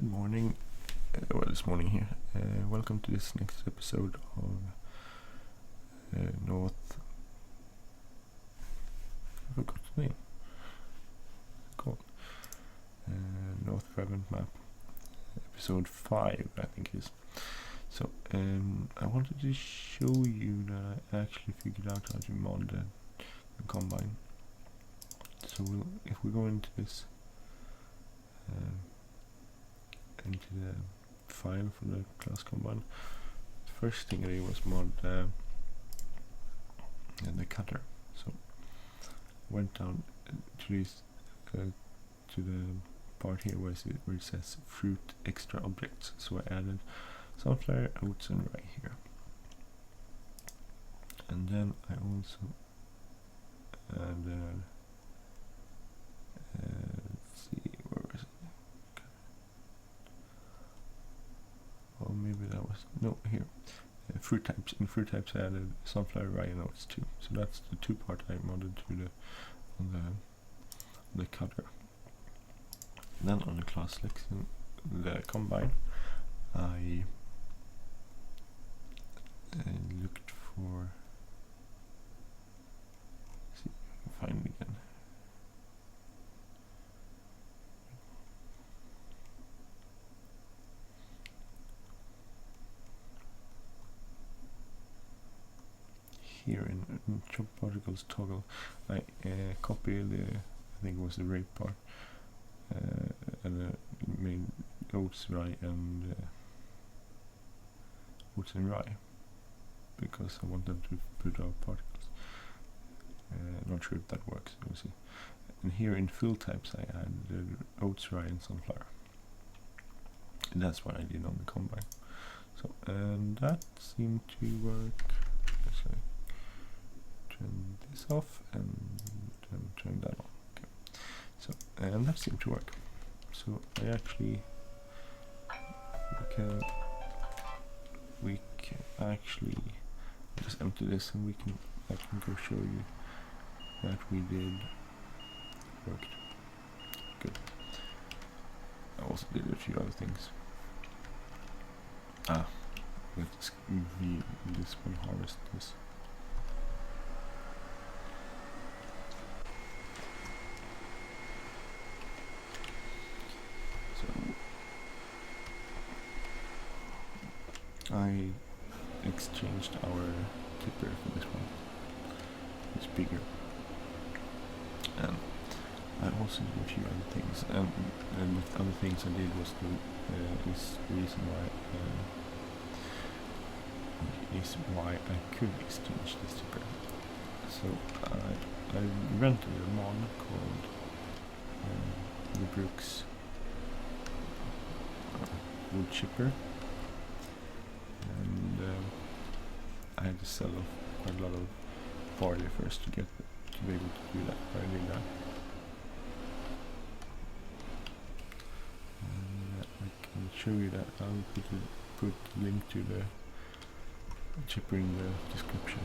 morning. This morning here. Welcome to this next episode of North. I forgot the name. Called North Brabant Map, episode 5, I think it is. So I wanted to show you that I actually figured out how to mod the combine. So if we go into this, into the file for the Claas combine, the first thing I did was mod the cutter. So went down to this to the part here where it says fruit extra objects. So I added sunflower, oats and rye here, and then I also added let's see, where is it? Or maybe that was here. Fruit types. In fruit types I added sunflower, rye and oats too. So that's the two part I modded to the cutter. Then on the Claas Lexion, the combine, I looked for, see if I can find it again. Here in chop particles toggle, I copied the, I think it was the rape part, and made oats, rye and rye, because I wanted to put out particles. Not sure if that works, we'll see. And here in fill types I added oats, rye and sunflower. And that's what I did on the combine. So, and that seemed to work. So turn this off and then turn that on. Okay. So, and that seemed to work. So I actually we can actually just empty this, and I can go show you that we did worked. Good. I also did a few other things. Let's this will harvest this. I exchanged our tipper for this one. It's bigger. And I also did a few other things. And the other things I did was this reason why I could exchange this tipper. So I rented a mod called the Bruks Chipper. And I had to sell off quite a lot of barley first to be able to do that. I did that. And I can show you that. I'll put a link to the chipper in the description.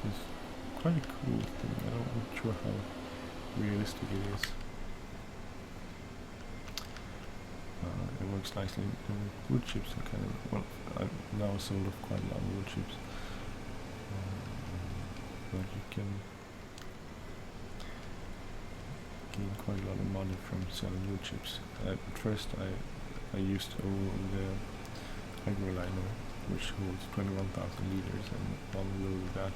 It's quite a cool thing. I'm not sure how realistic it is. It works nicely. Wood chips are kind of, well, I've now sold off quite a lot of wood chips, but you can gain quite a lot of money from selling wood chips. At first I used the agroliner, which holds 21,000 liters, and one load of that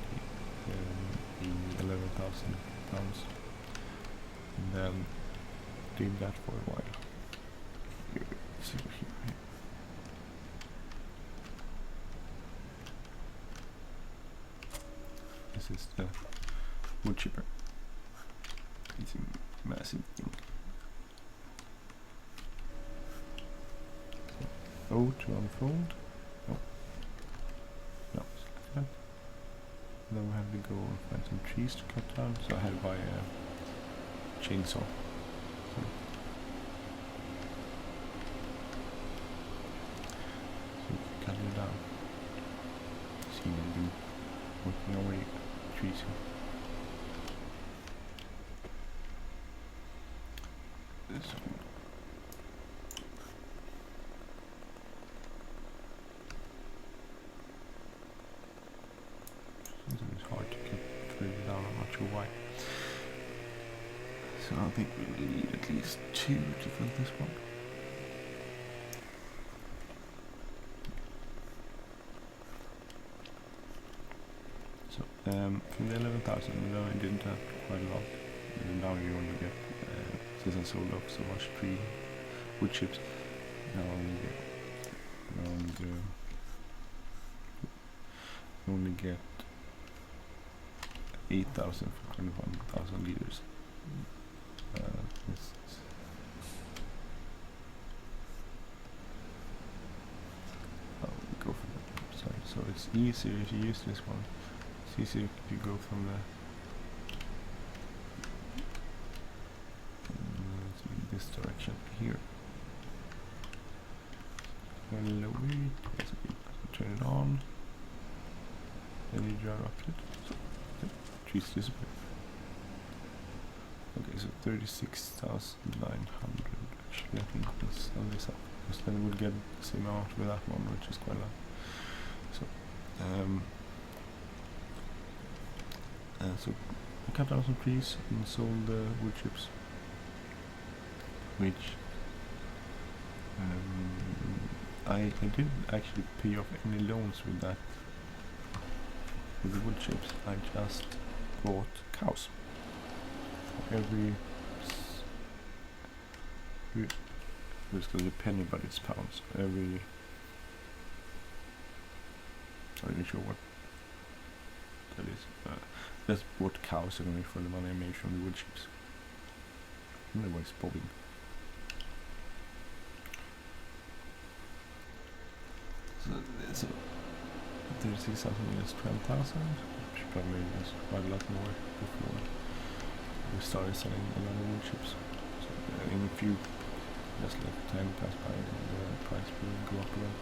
in 11,000 pounds, and then did that for a while. This is the wood chipper. It's a massive thing. So, O to unfold. Oh. No, it's like that. Then we have to go and find some trees to cut down. So I had to buy a chainsaw. So cut it down. See, we've been working away trees. So it's hard to keep it down, I'm not sure why. So I think we need at least 2 to fill this one. So from the 11,000, I didn't have quite a lot. And now you only get, since I sold off so much tree wood chips, now I only get only get 8,000 for 21,000 liters. Go for that. Sorry. So it's easier if you use this one. It's easier if you go from the this direction here. Yes, turn it on. Then you drive up it. So, okay, trees disappear. Okay, so 36,900. Actually, I think let's sell this up, because then we'll get the same amount with that one, which is quite a lot. So, so I cut down some trees and sold the wood chips, which I didn't actually pay off any loans with that. With the wood chips, I just bought cows. Every it's going to be penny, but it's pounds. I'm not even sure what that is. Just bought cows anyway for the money I made from the wood chips. Anyways, bobbing. So 36,000 minus 12,000, which probably was quite a lot more before we started selling a lot of wood chips. So in a few, just let time pass by and the price will go up again.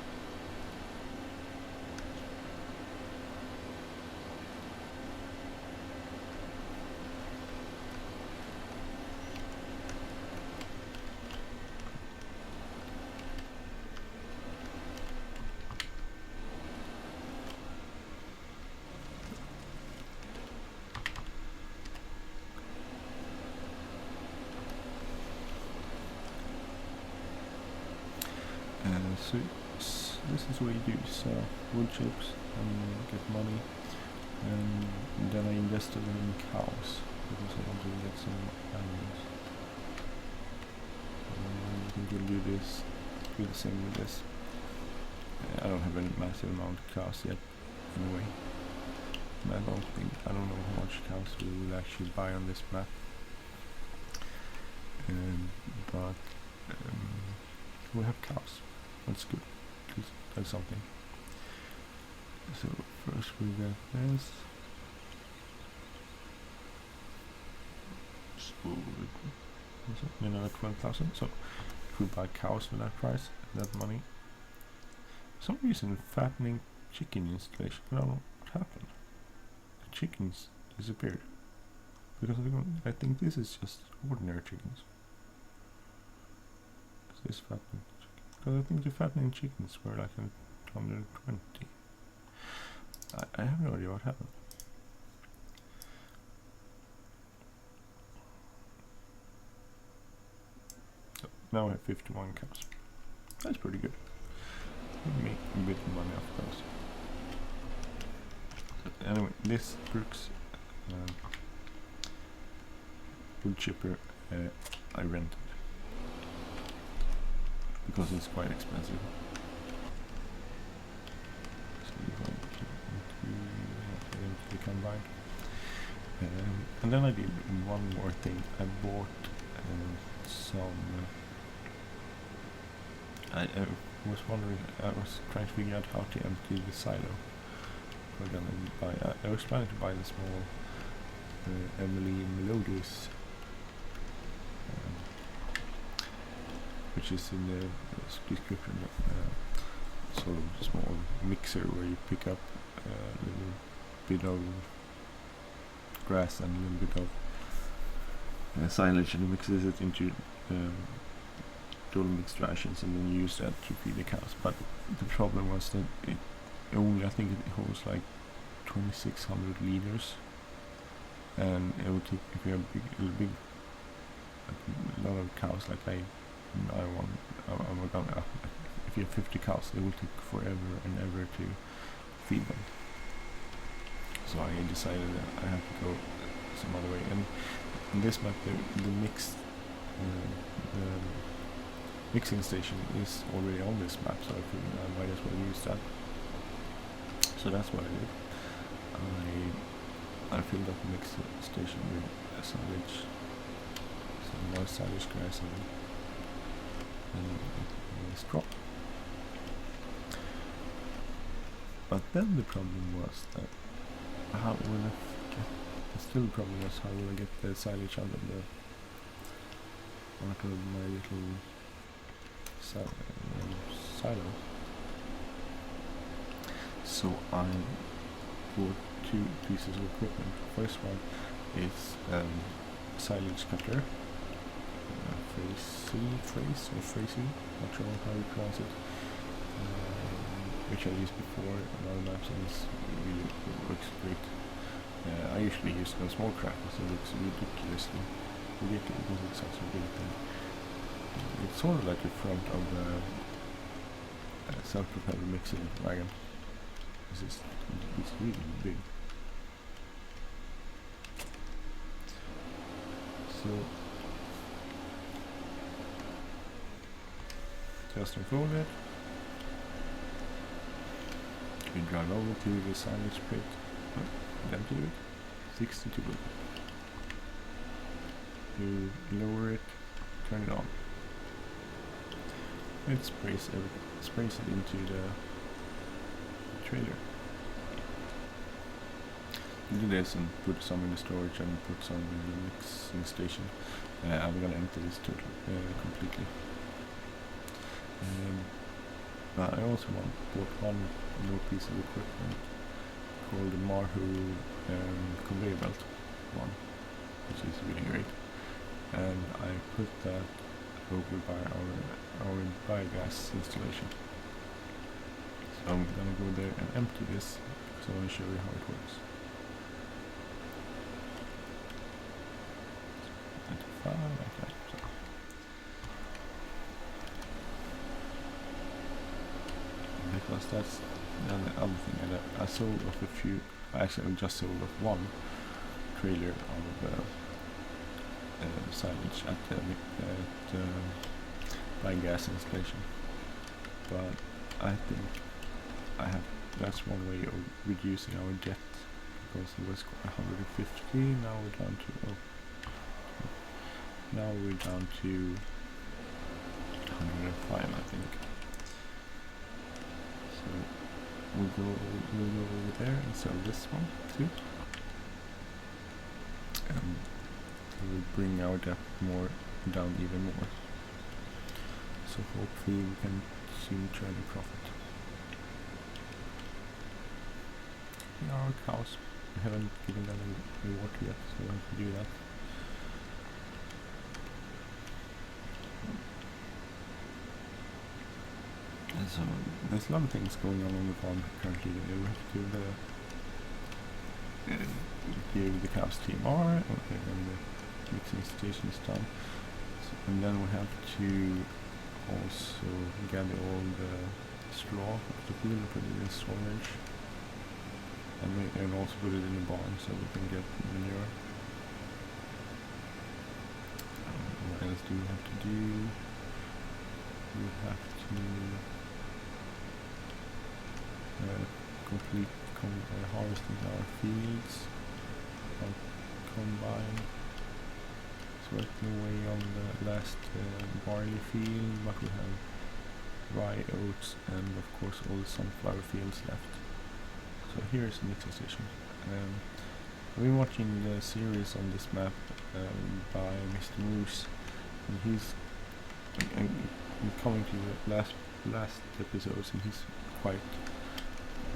So this is what you do, sell wood chips and get money, and then I invested in cows because I want to get some animals. And you can do this, do the same with this. I don't have any massive amount of cows yet anyway. And I don't know how much cows we will actually buy on this map. But we have cows. That's good. That's something. So first we got this. So another 12,000. So if we buy cows for that price, that money. For some reason fattening chicken installation. I don't know what happened. The chickens disappeared. Because I think this is just ordinary chickens. This fattening. Because I think the fattening chickens were like 120. I have no idea what happened. So now I have 51 cows. That's pretty good. We make a bit of money off those. So anyway, this Bruks Wood Chipper I rented. Because it's quite expensive. So we're going to the combine. And then I did one more thing. I bought some... I was wondering, I was trying to figure out how to empty the silo. I was planning to buy the small Melodis, which is in the description, sort of small mixer where you pick up a little bit of grass and a little bit of silage and mixes it into dual mixed rations and then use that to feed the cows. But the problem was that it only, I think it holds like 2600 liters, and it would take, if you have a lot of cows like I'm gonna, if you have 50 cows, it will take forever and ever to feed them. So I decided that I have to go some other way. And in this map, the mixing station is already on this map, so I figured I might as well use that. So that's what I did. I filled up the mixing station with silage, some more silage grass and straw. But then the problem was that how will I get? Still the problem was how will I get the silage out of my little silo. So I bought two pieces of equipment. First one is silage cutter, Frase, not sure how you pronounce it, which I used before on other maps, and it really works great. I usually use a small crackers, so it looks ridiculous because it's such a big thing. It's sort of like the front of a self-propelled mixing wagon. It's really big. So just unfold it. We drive over to the silage pit. Empty it. 62. You lower it, turn it on. It sprays it into the trailer. Do this and put some in the storage and put some in the mixing station. I'm gonna empty this completely. But I also bought one more piece of equipment called the Marhu conveyor belt one, which is really great. And I put that over by our biogas installation. So I'm gonna go there and empty this, because I want to show you how it works. 95 like that. So. Because that's the other thing. I sold off a few. Actually, I just sold off one trailer of silage at biogas installation. But I think that's one way of reducing our debt, because it was 150. Now we're down to 105, I think. So we'll go over there and sell this one too. And we'll bring our debt down even more. So hopefully we can soon turn a profit. Here are our cows. We haven't given them any water yet, so we have to do that. And so there's a lot of things going on the farm currently. We have to give the cows TMR, and the mixing station is done. So, and then we have to also gather all the straw of the field and put it in storage, and also put it in the barn so we can get manure. What else do we have to do? We have to complete harvesting our fields, our combine. It's working away on the last barley field, but we have rye, oats, and of course all the sunflower fields left. So here is the mixing station. I've been watching the series on this map by Mr. Moose, and he's coming to the last episodes, and he's quite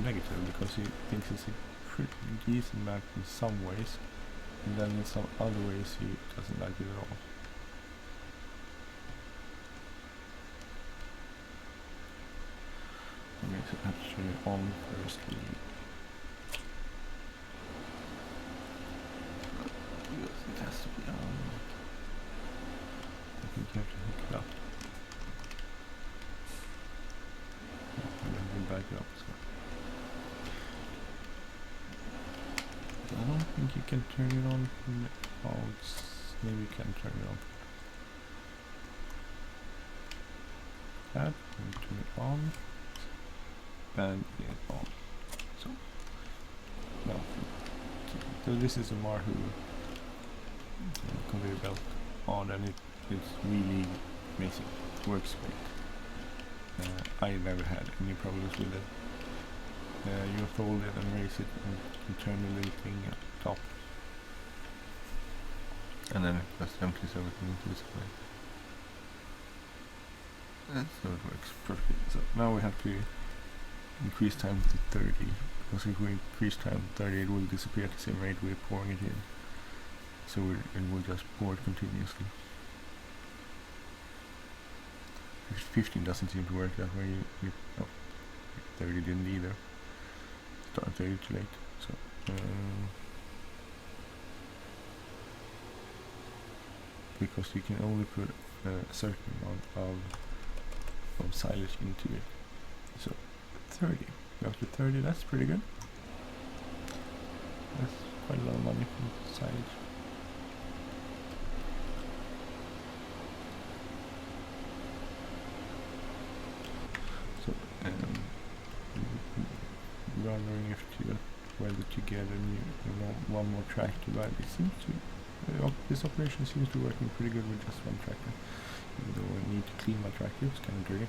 negative because he thinks it's a pretty decent map in some ways, and then in some other ways he doesn't like it at all. So I have to turn it on firstly. Because it has to be on. I think you have to hook it up. And then we back it up. So. I don't think you can turn it on from the outs. Maybe you can turn it on. That and turn it on. And it on. So now, so this is a Marhu conveyor belt on, and it's really amazing. It works great. I never had any problems with it. You fold it and raise it and turn the little thing at the top, and then it just empties everything into this way. And so it works perfectly. So now we have to increase time to 30, because if we increase time to 30 it will disappear at the same rate we're pouring it in. So it will just pour it continuously. 15 doesn't seem to work that way. No, 30 didn't either. Started 30 too late. So because you can only put a certain amount of silage into it. So 30. After 30, that's pretty good. That's quite a lot of money for silage. So wondering if to whether to get one more tractor, but it seems to this operation seems to be working pretty good with just one tractor. Even though I need to clean my tractor, it's kind of dirty.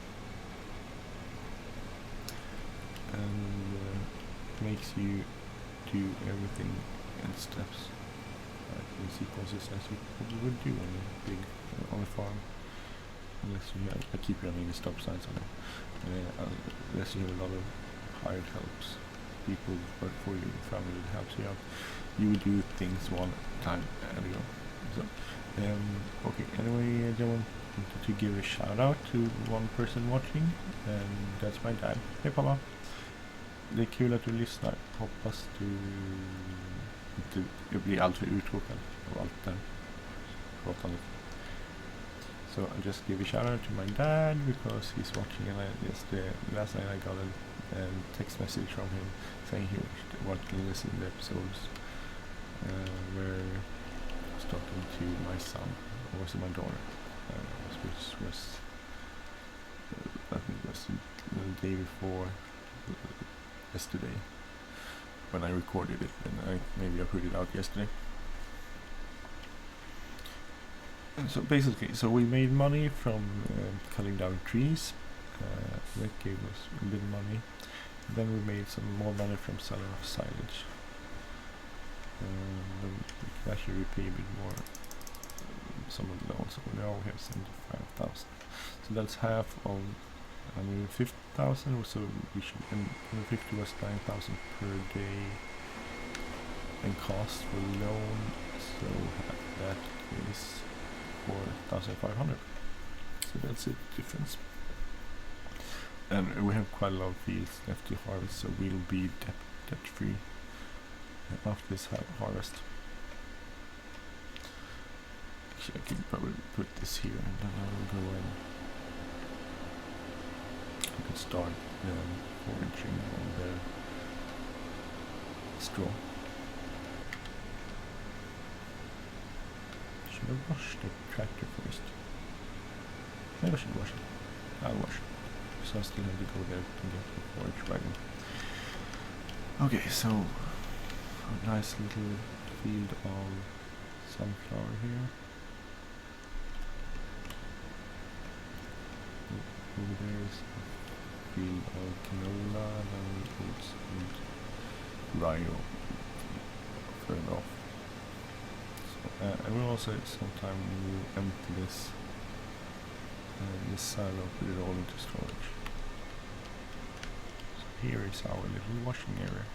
And makes you do everything in steps, in sequences, as you probably would do on a big on a farm, unless you have. I keep running the stop signs on it. Unless you have a lot of hired helps, people work for you, family that helps you out, you will do things one time at a go. So, okay. Anyway, I just wanted to give a shout out to one person watching, and that's my dad. Hey pappa! Det är kul att du lyssnar. Hoppas du inte blir alltför uttråkad av allt det här pratandet. So I just give a shout out to my dad because he's watching, and last night I got a text message from him saying he wanted to listen to the episodes where I was talking to my son, or was it my daughter, which was I think it was the day before yesterday when I recorded it, and maybe I put it out yesterday. And so basically, we made money from cutting down trees. That gave us a bit of money. Then we made some more money from selling off silage. We can actually repay a bit more some of the loans. So now we have 75,000. So that's half of 150,000, so we should, and 150 was 9,000 per day and cost for loan, so that is 4,500. So that's the difference. And we have quite a lot of fields left to harvest, so we'll be debt free after this harvest. Actually, I can probably put this here, and then I will go in. I could start foraging on the straw. Should I wash the tractor first? Maybe I should wash it. I'll wash it. So I still have to go there to get the forage wagon. Okay, so a nice little field of sunflower here. Over there is a field of canola, and oats and rye further off. So, I will also sometime empty this silo, put it all into storage. So here is our little washing area,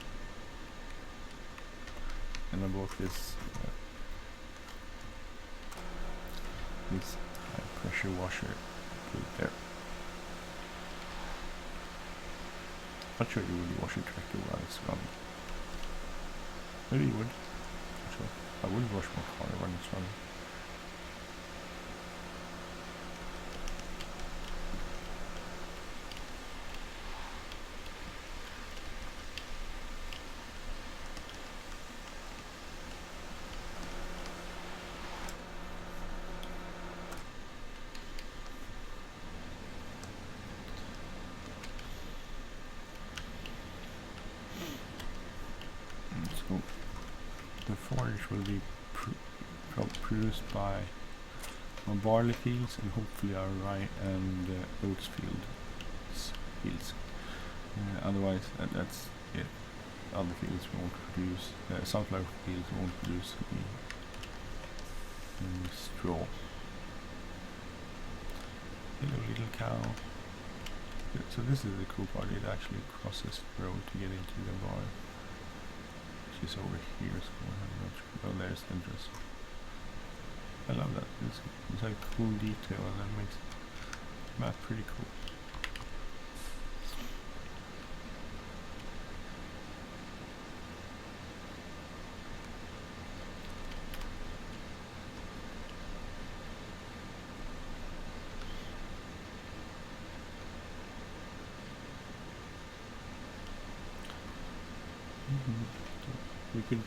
and I bought this high pressure washer, put it there. Not sure you would wash a tractor while it's running. Maybe you would. Not sure. I wouldn't wash my car when it's running. So the forage will be produced by our barley fields and hopefully our rye and oats fields. Otherwise, that's it. Other fields won't produce. Sunflower fields won't produce any straw. Hello, little cow. So this is the cool part. It actually crosses the road to get into the barn. She's over here, so I'm not sure. Oh, there's the entrance. I love that. It's like a cool detail, and that makes the map pretty cool. We could,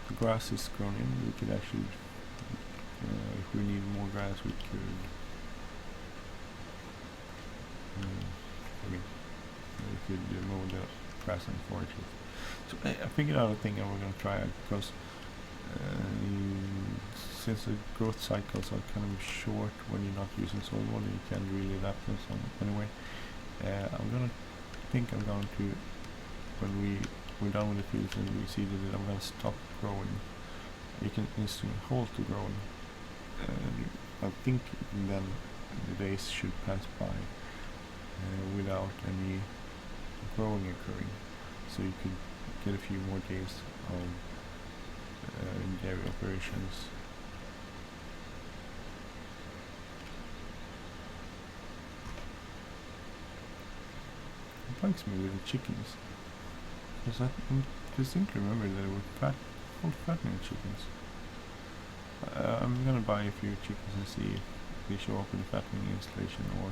the grass is grown in, we could actually, if we need more grass, we could, mow the grass and forage it. So I figured out a thing and we're going to try it, because since the growth cycles are kind of short when you're not using soil water, you can't really adapt them. So anyway, I'm going to, when we're done with the fields and we see that I'm going to stop growing, you can instantly halt the growing. I think then the days should pass by without any growing occurring, so you could get a few more days of dairy operations. It bugs me with the chickens, because I distinctly remember that they were fattening chickens. I'm gonna buy a few chickens and see if they show up in the fattening installation or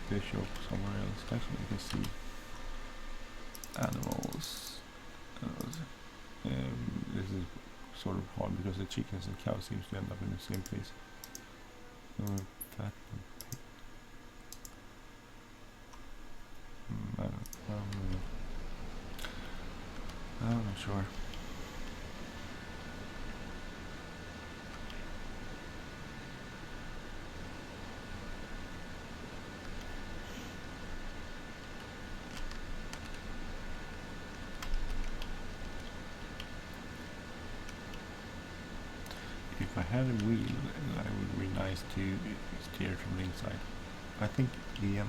if they show up somewhere else. Actually, you can see animals. This is sort of hard because the chickens and cows seems to end up in the same place. I'm not sure. If I had a wheel, it would be nice to steer from the inside. I think Ian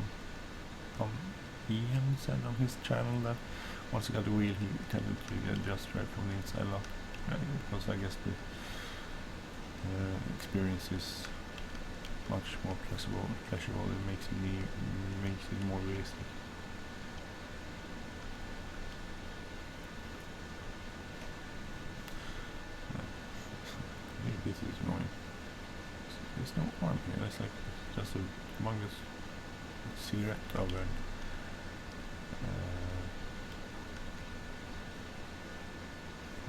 said on his channel that once he got the wheel, he tended to adjust right from the inside a lot. Because I guess the experience is much more pleasurable. It makes it more realistic. This is annoying. There's no arm here. It's like just a humongous silhouette of an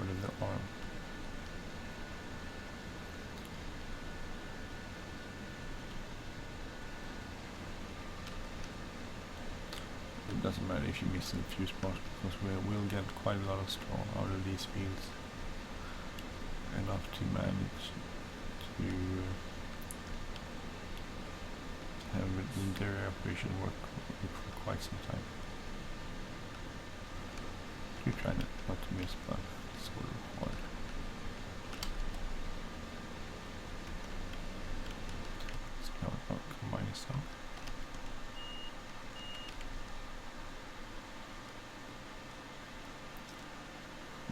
part of the arm. It doesn't matter if you miss a few spots, because we will get quite a lot of straw out of these fields. Enough to manage to have the dairy operation work for quite some time. You're trying not to miss, but it's sort of hard. So now I'll combine this out.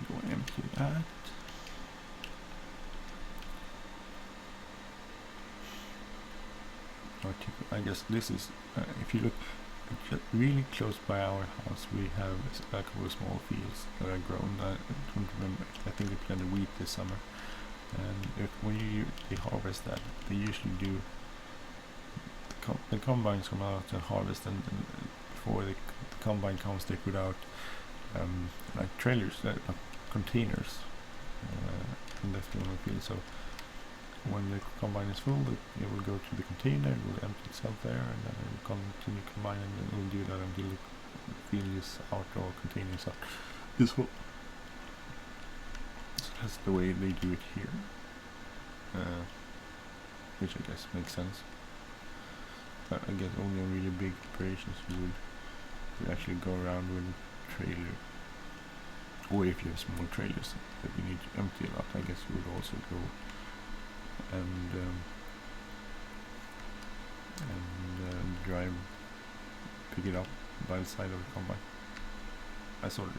Go empty that. I guess this is, if you look really close by our house, we have a couple of small fields that are grown. I don't remember, I think they planted wheat this summer. And when they harvest that, they usually do, the combines come out and harvest, and before the combine comes, they put out like trailers, containers, and that's the only field. So when the combine is full, it will go to the container, it will empty itself there, and then it will continue to combine, and it will do that until the field is out or container is out. Is full. So that's the way they do it here, which I guess makes sense. But I guess only on really big operations you would actually go around with a trailer, or if you have small trailers that you need to empty a lot, I guess you would also go and drive, pick it up by the side of the combine. I sort of,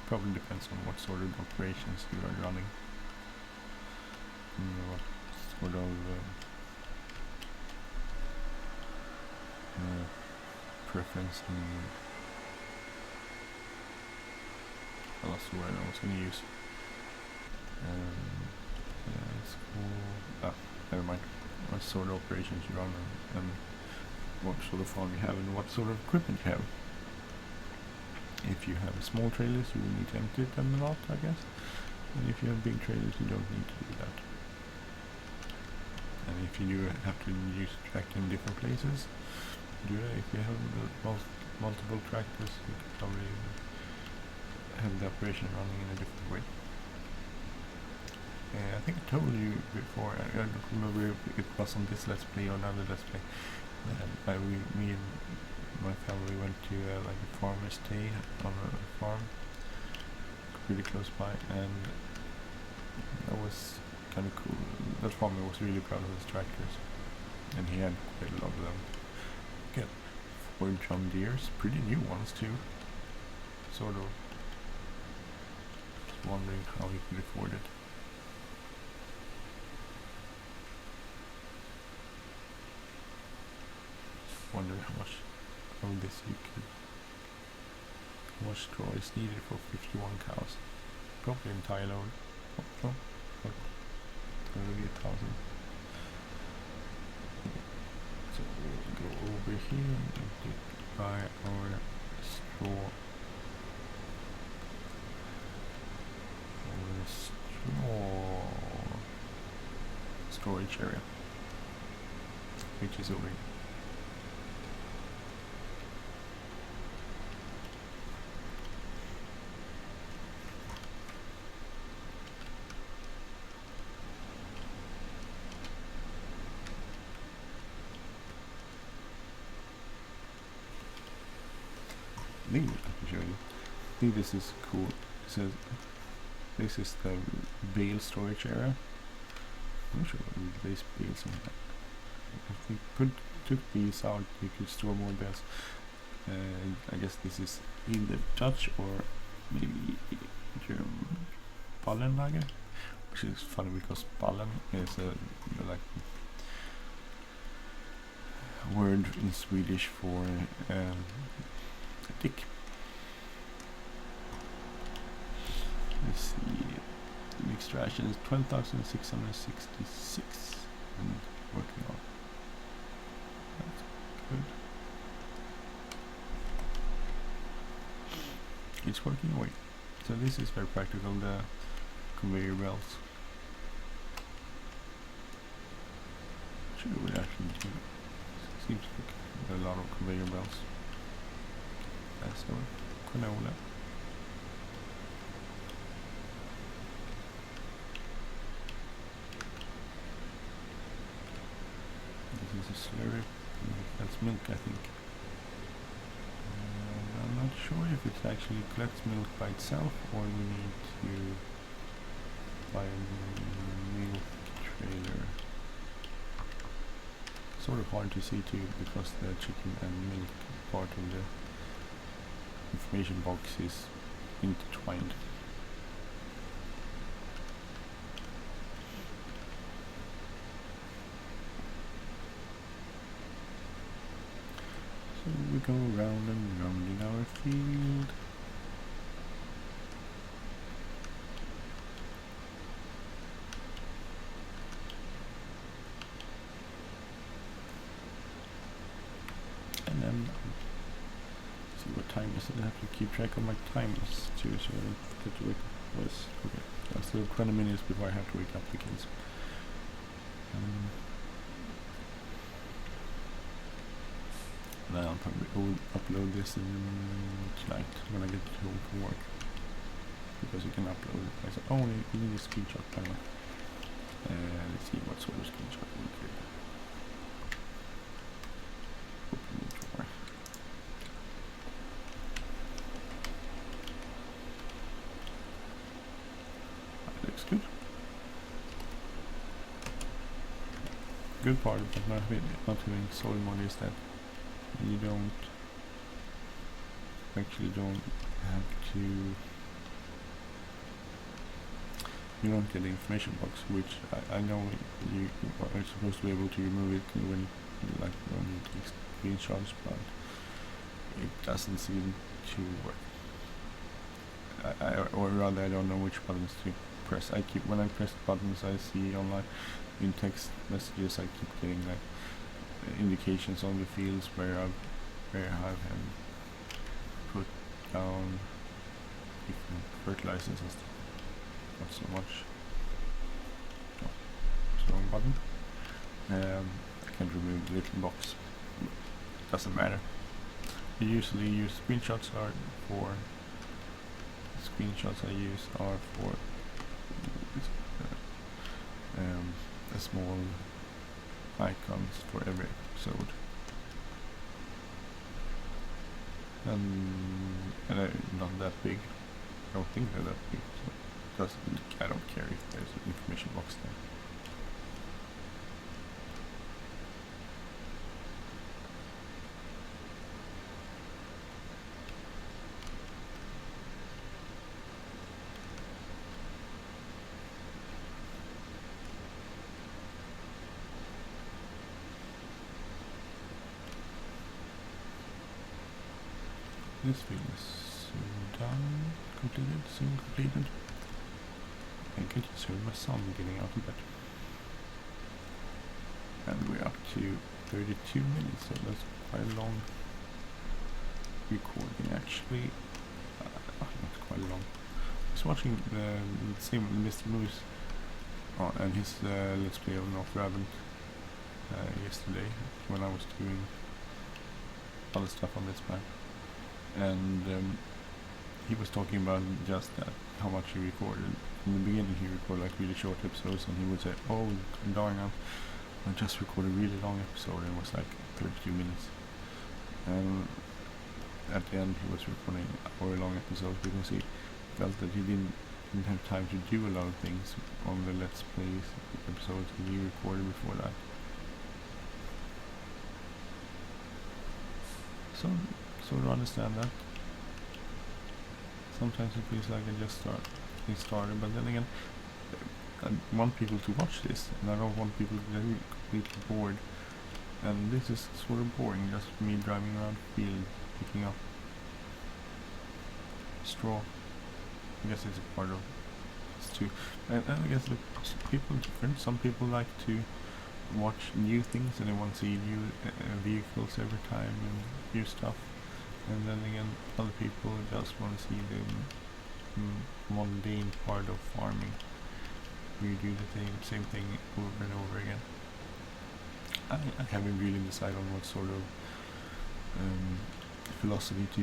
probably depends on what sort of operations you are running, and what sort of preference, and I lost the word I was going to use. Yeah, it's cool. Never mind. What sort of operations you run, and what sort of farm you have, and what sort of equipment you have. If you have small trailers, you will need to empty them a lot, I guess. And if you have big trailers, you don't need to do that. And if you do have to use tractor in different places, do that. If you have multiple tractors, you can probably have the operation running in a different way. I think I told you before, I don't remember if it was on this Let's Play or another Let's Play, me and my family went to like a farmer's day on a farm really close by, and that was kind of cool. That farmer was really proud of his tractors, and he had quite a lot of them. Get 4 John Deeres, pretty new ones too. Sort of just wondering how he could afford it. Wonder how much of this you could, how much straw is needed for 51 cows. Probably an entire load. Oh, maybe 1,000. So we'll go over here and buy our straw. Storage area, which is over here. I can show you. I think this is cool. It says this is the bale storage area. I'm not sure what these bales on that. If we took these out, you could store more bales. I guess this is either Dutch or maybe German Ballenlager, which is funny because Ballen is a like word in Swedish for tick. Let's see, the extraction is 12,666 and working on. That's good. It's working away. So this is very practical, the conveyor belts. Sure it would actually do. Seems like a lot of conveyor belts. That's the canola. This is a slurry. That's milk, I think. I'm not sure if it actually collects milk by itself, or we need to buy a milk trailer. Sort of hard to see too, because the chicken and milk part of the information box is intertwined. go round and round in our field. And then see what time is it. I have to keep track of my timers too, so I don't forget to wake up. Okay, that's still 20 minutes before I have to wake up the kids. Then I'll probably upload this tonight when I get home from work, because you can upload it. I said, oh, you need a screenshot panel. Let's see what sort of screenshot we can create. Open the drawer. That looks good. Good part of not having soil mod is that you don't have to, you don't get the information box, which I know you are supposed to be able to remove it when you take screenshots, but it doesn't seem to work. Or rather, I don't know which buttons to press. When I press buttons I see online in text messages, I keep getting like indications on the fields where I have put down different fertilizers and stuff. Not so much. No, it's the wrong button. I can remove the little box. Doesn't matter. I usually use screenshots are for a small icons for every episode, and they're not that big. I don't think they're that big, so I don't care if there's an information box there. This field is soon completed. I can just hear my son getting out of bed. And we're up to 32 minutes, so that's quite a long recording actually. Not quite long. I was watching the same Mr. Lewis and his Let's Play of North Brabant yesterday when I was doing other stuff on this map. And he was talking about just that, how much he recorded. In the beginning he recorded like really short episodes, and he would say, oh darn, I just recorded a really long episode, and it was like 32 minutes. And at the end he was recording hour-long episodes because he felt that he didn't have time to do a lot of things on the Let's Plays episodes that he recorded before that. So sort of understand that. Sometimes it feels like I just started, but then again, I want people to watch this, and I don't want people to get completely bored. And this is sort of boring, just me driving around the field, picking up straw. I guess it's a part of this too. And I guess people are different. Some people like to watch new things, and they want to see new vehicles every time and new stuff. And then again, other people just want to see the mundane part of farming, where you do the same thing over and over again. I haven't really decided on what sort of philosophy to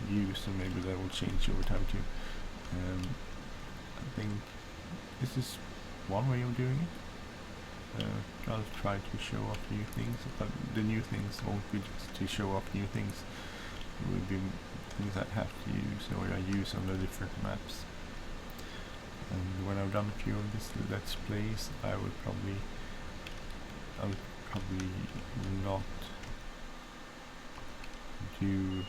use, and maybe that will change over time too. I think this is one way of doing it. I'll try to show off new things, but the new things won't be just to show off new things. It will be things I have to use, or I use on the different maps. And when I've done a few of these Let's Plays, I would probably not do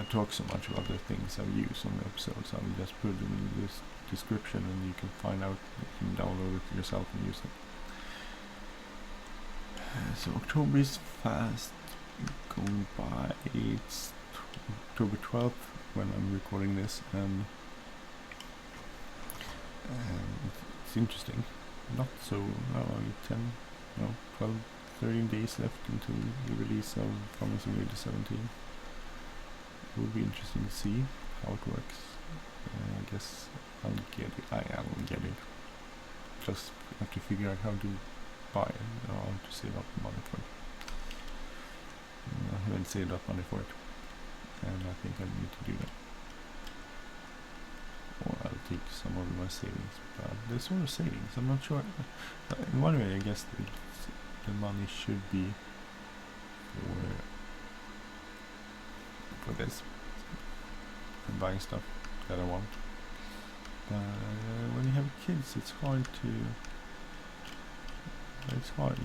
talk so much about the things I've used on the episodes. I will just put them in this description, and you can find out, you can download it yourself and use it. So October is fast going by. It's October 12th when I'm recording this, and it's interesting. Not so, 12, 13 days left until the release of Farming Simulator 17. It will be interesting to see how it works. I guess I'll get it. I will get it. Just have to figure out how to buy it, or how to save up money for it. I haven't saved up money for it, and I think I need to do that. Or I'll take some of my savings, but there's sort of savings. I'm not sure. In one way, I guess the money should be for this, and buying stuff that I want. But when you have kids, it's hard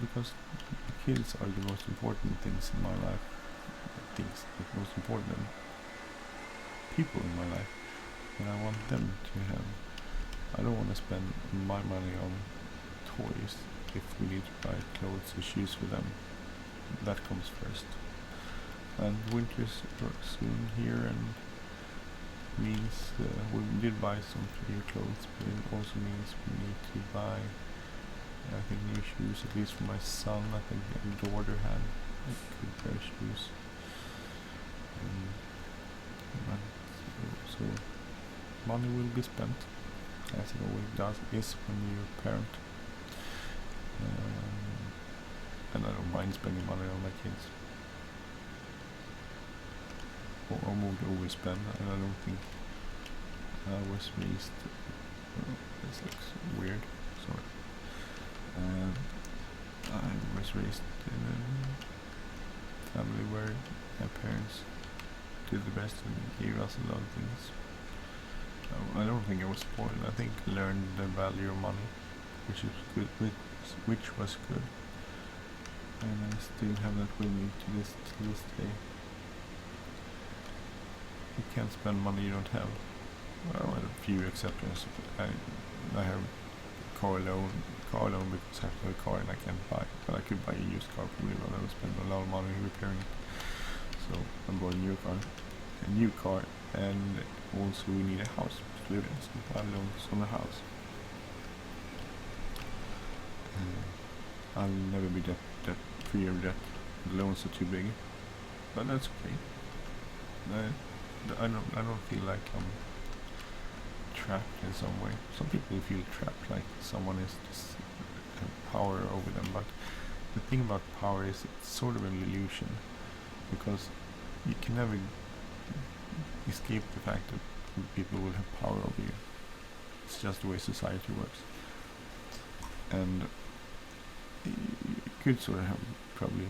because the kids are the most important things in my life. Things the most important people in my life, and I want them to have. I don't want to spend my money on toys if we need to buy clothes or shoes for them. That comes first. And winter's soon here, and means we did buy some new clothes, but it also means we need to buy, I think, new shoes, at least for my son. I think my daughter had a good pair of shoes. So money will be spent, as it always is when you're a parent. And I don't mind spending money on my kids. Or won't always spend, and I don't think I was raised. This looks weird. Sorry. I was raised in a family where my parents did the best and gave us a lot of things. I don't think I was spoiled. I think I learned the value of money, which is good. Which was good, and I still have that with me to this day. You can't spend money you don't have. Well, a few exceptions. I have car loan because I have a car and I can't buy. But I could buy a used car for me, but I would spend a lot of money repairing it. So I bought a new car, and also we need a house to live in. So I have loans on the house. I'll never be debt free of debt. The loans are too big, but that's okay. I don't feel like I'm trapped in some way. Some people feel trapped, like someone is just have power over them. But the thing about power is it's sort of an illusion, because you can never escape the fact that people will have power over you. It's just the way society works, and you could sort of have probably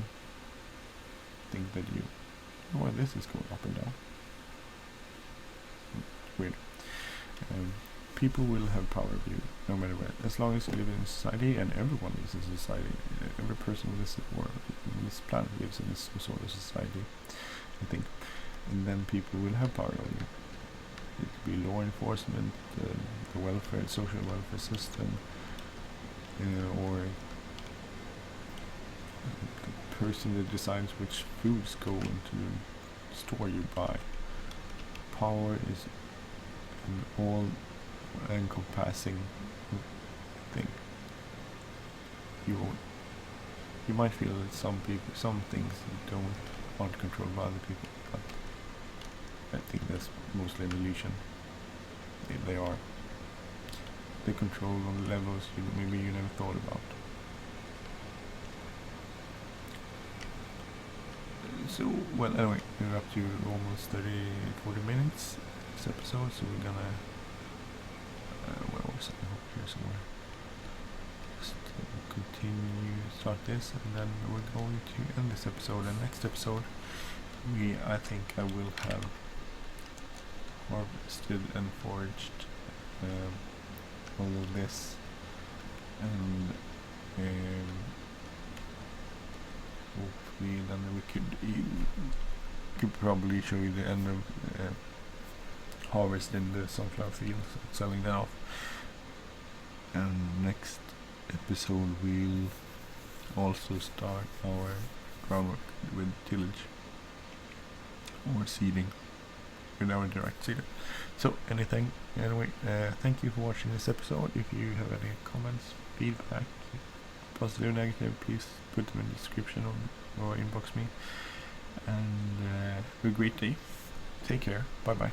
think that this is going up and down. Weird. People will have power over you no matter what, as long as you live in a society, and everyone lives in society. Every person on this planet lives in some sort of society, I think. And then people will have power over you. It could be law enforcement, the welfare, social welfare system, or the person that decides which foods go into the store you buy. Power is an all-encompassing thing. You might feel that some things you don't want controlled by other people, but I think that's mostly an illusion. They are. They control on levels maybe you never thought about. So, well, anyway, we're up to almost 40 minutes this episode, so we're gonna where was I? Hope here somewhere. Just start this, and then we're going to end this episode. And next episode, I think I will have harvested and foraged all of this, and hopefully then we could probably show you the end of harvest in the sunflower fields, selling that off. And next episode we'll also start our groundwork with tillage. or seeding with our direct seeder. So anyway, thank you for watching this episode. If you have any comments, feedback, positive, negative, please put them in the description or inbox me. And have a great day. Take care. Bye bye.